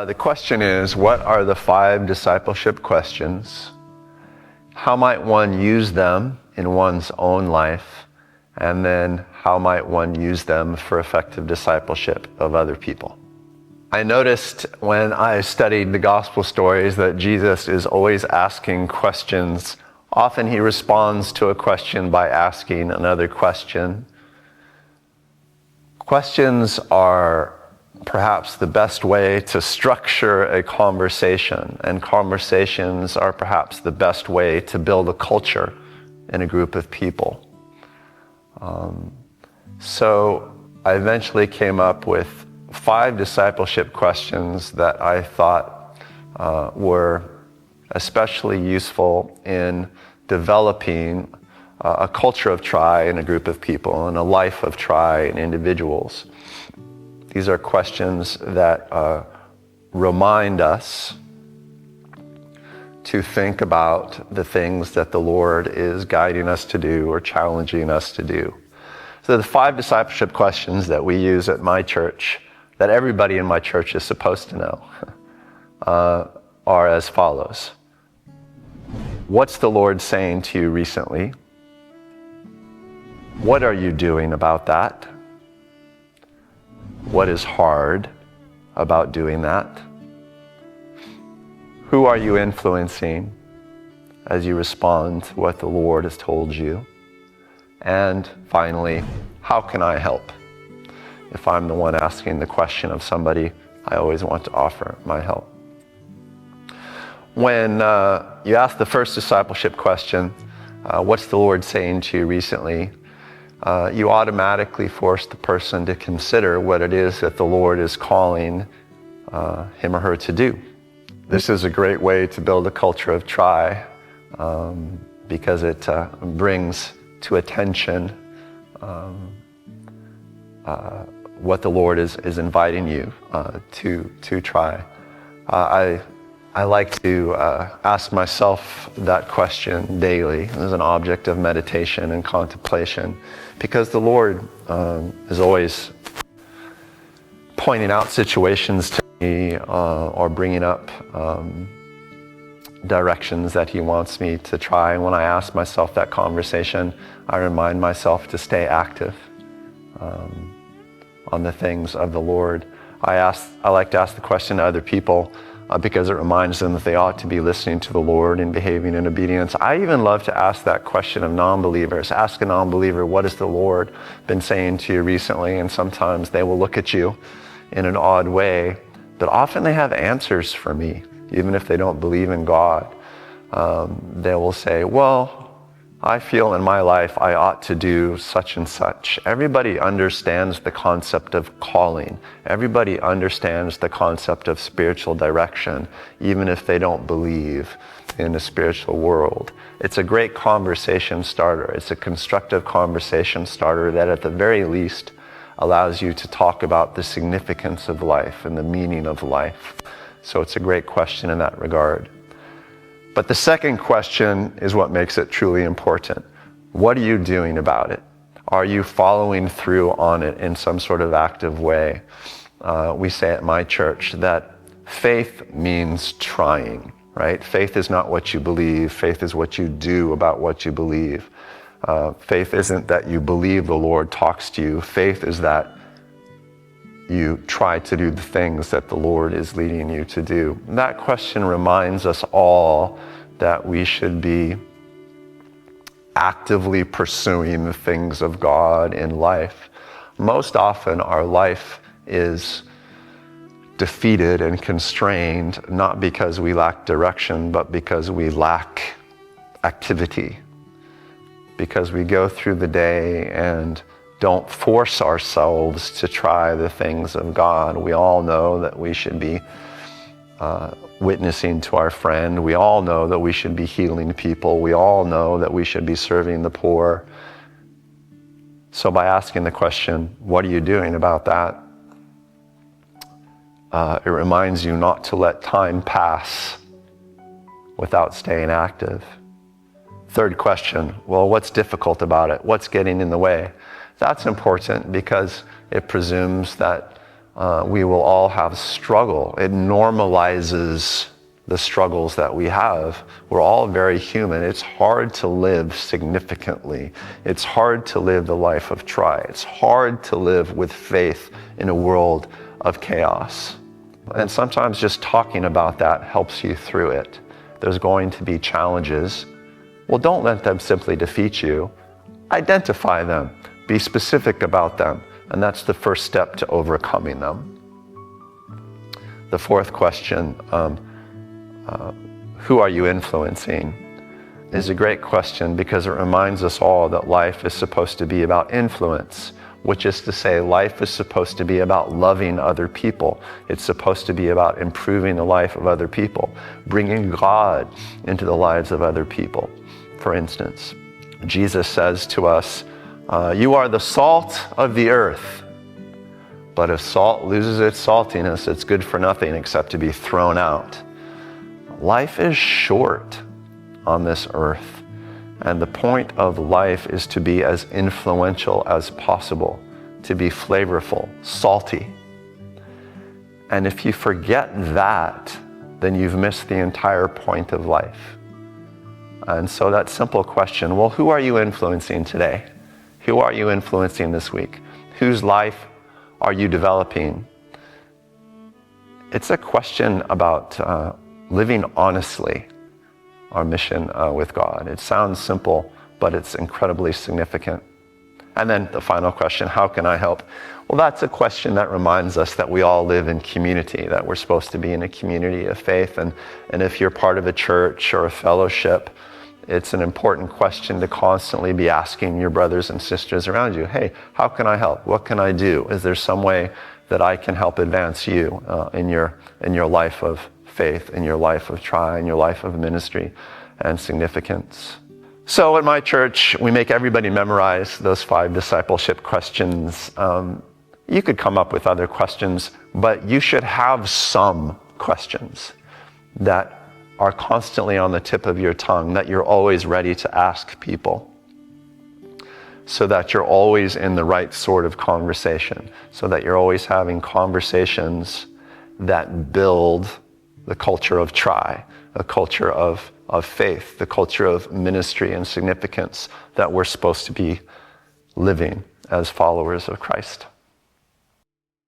The question is, what are the 5 discipleship questions? How might one use them in one's own life? And then how might one use them for effective discipleship of other people? I noticed when I studied the gospel stories that Jesus is always asking questions. Often he responds to a question by asking another question. Questions are perhaps the best way to structure a conversation, and conversations are perhaps the best way to build a culture in a group of people. So I eventually came up with 5 discipleship questions that I thought were especially useful in developing a culture of try in a group of people and a life of try in individuals. These are questions that remind us to think about the things that the Lord is guiding us to do or challenging us to do. So the 5 discipleship questions that we use at my church, that everybody in my church is supposed to know, are as follows. What's the Lord saying to you recently? What are you doing about that? What is hard about doing that? Who are you influencing as you respond to what the Lord has told you? And finally, how can I help? If I'm the one asking the question of somebody, I always want to offer my help. When you ask the first discipleship question, what's the Lord saying to you recently? You automatically force the person to consider what it is that the Lord is calling him or her to do. This is a great way to build a culture of try because it brings to attention what the Lord is inviting you to try. I like to ask myself that question daily as an object of meditation and contemplation, because the Lord is always pointing out situations to me or bringing up directions that he wants me to try. And when I ask myself that conversation, I remind myself to stay active on the things of the Lord. I like to ask the question to other people because it reminds them that they ought to be listening to the Lord and behaving in obedience. I even love to ask that question of non-believers. Ask a non-believer, what has the Lord been saying to you recently? And sometimes they will look at you in an odd way, but often they have answers for me, even if they don't believe in God. They will say, well, I feel in my life I ought to do such and such. Everybody understands the concept of calling. Everybody understands the concept of spiritual direction, even if they don't believe in the spiritual world. It's a great conversation starter. It's a constructive conversation starter that at the very least allows you to talk about the significance of life and the meaning of life. So it's a great question in that regard. But the second question is what makes it truly important. What are you doing about it? Are you following through on it in some sort of active way? We say at my church that faith means trying, right? Faith is not what you believe. Faith is what you do about what you believe. Faith isn't that you believe the Lord talks to you. Faith is that you try to do the things that the Lord is leading you to do. And that question reminds us all that we should be actively pursuing the things of God in life. Most often our life is defeated and constrained, not because we lack direction, but because we lack activity. Because we go through the day and don't force ourselves to try the things of God. We all know that we should be witnessing to our friend. We all know that we should be healing people. We all know that we should be serving the poor. So by asking the question, what are you doing about that? It reminds you not to let time pass without staying active. Third question, well, what's difficult about it? What's getting in the way? That's important because it presumes that we will all have struggle. It normalizes the struggles that we have. We're all very human. It's hard to live significantly. It's hard to live the life of try. It's hard to live with faith in a world of chaos. And sometimes just talking about that helps you through it. There's going to be challenges. Well, don't let them simply defeat you. Identify them. Be specific about them. And that's the first step to overcoming them. The fourth question, who are you influencing, is a great question because it reminds us all that life is supposed to be about influence, which is to say life is supposed to be about loving other people. It's supposed to be about improving the life of other people, bringing God into the lives of other people. For instance, Jesus says to us, you are the salt of the earth. But if salt loses its saltiness, it's good for nothing except to be thrown out. Life is short on this earth, and the point of life is to be as influential as possible, to be flavorful, salty. And if you forget that, then you've missed the entire point of life. And so that simple question, well, who are you influencing today? Who are you influencing this week? Whose life are you developing? It's a question about living honestly our mission with God. It sounds simple, but it's incredibly significant. And then the final question, how can I help? Well, that's a question that reminds us that we all live in community, that we're supposed to be in a community of faith. And if you're part of a church or a fellowship, it's an important question to constantly be asking your brothers and sisters around you, hey, how can I help? What can I do? Is there some way that I can help advance you in your life of faith, in your life of try, in your life of ministry and significance? So at my church, we make everybody memorize those 5 discipleship questions. You could come up with other questions, but you should have some questions that are constantly on the tip of your tongue, that you're always ready to ask people, so that you're always in the right sort of conversation, so that you're always having conversations that build the culture of try, a culture of faith, the culture of ministry and significance that we're supposed to be living as followers of Christ.